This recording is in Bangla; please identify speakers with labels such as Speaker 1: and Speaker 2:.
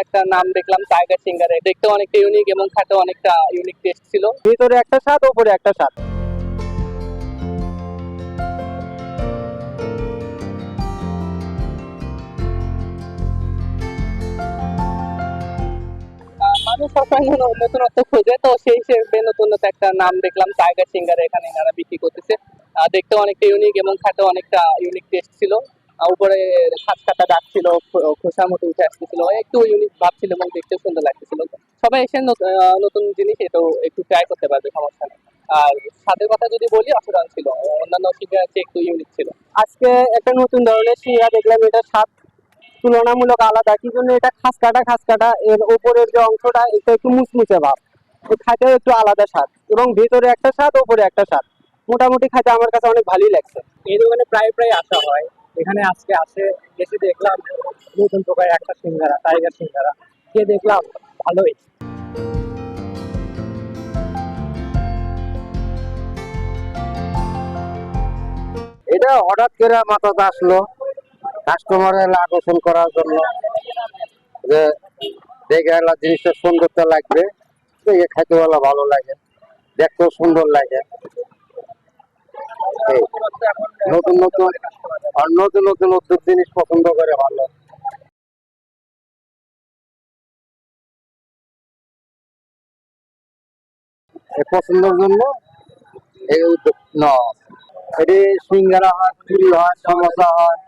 Speaker 1: একটা নাম দেখলাম টাইগার সিঙ্গারে, দেখতে অনেকটা ইউনিক এবং খেতে অনেকটা ইউনিক টেস্ট ছিল।
Speaker 2: ভিতরে একটা স্বাদ, উপরে একটা স্বাদ।
Speaker 1: মানুষ সবসময় নতুনত্ব খোঁজে, তো সেই হিসেবে নতুনত্ব একটা নাম দেখলাম টাইগার সিঙ্গারে, এখানে এনারা বিক্রি করতেছে। দেখতে অনেকটা ইউনিক এবং খেতে অনেকটা ইউনিক টেস্ট ছিল। উপরে খাট কাটা দাগ ছিল, খোসার মতো উঠে আসতেছিল, একটু ইউনিক ভাব ছিল এবং দেখতে সুন্দর লাগতেছিল। সবাই এসে নতুন জিনিস এটা একটু ট্রাই করতে পারবে, সমস্যা নেই। আর স্বাদের কথা যদি বলি, অসাধারণ ছিল, অন্যান্য সিঙ্গারা চেয়ে একটু ইউনিক ছিল।
Speaker 2: আজকে একটা নতুন ধরনের সিঙ্গারা দেখলাম, এটা স্বাদ তুলনামূলক আলাদা। কি জন্য? এটা খাস কাটা, এর উপরের যে অংশটা এটা একটু মুচমুচে ভাব, খাইতে একটু আলাদা স্বাদ, এবং ভিতরে একটা স্বাদ, উপরে একটা স্বাদ। মোটামুটি খাইতে আমার কাছে অনেক ভালোই লাগছে।
Speaker 3: এই দোকানে প্রায় প্রায় আসা হয়, এখানে আজকে আসে এসে দেখলাম নতুন প্রকার একটা সিঙ্গারা, টাইগার সিঙ্গারা খেয়ে দেখলাম ভালোই।
Speaker 2: এটা হঠাৎ করে মাথাতে আসলো কাস্টমারের আকর্ষণ করার জন্য, যে দেখে এলা জিনিসটা সুন্দরতা লাগবে, দেখে খাইতে ভালো লাগে, দেখতেও সুন্দর লাগে। এই নতুন নতুন আর নতুন নতুন উদ্যোগ জিনিস পছন্দ করে ভালো। এই পছন্দের জন্য এই উদ্যোগ নেওয়া। এটি সিঙ্গারা হয়, পুরি হয়, সমোসা হয়,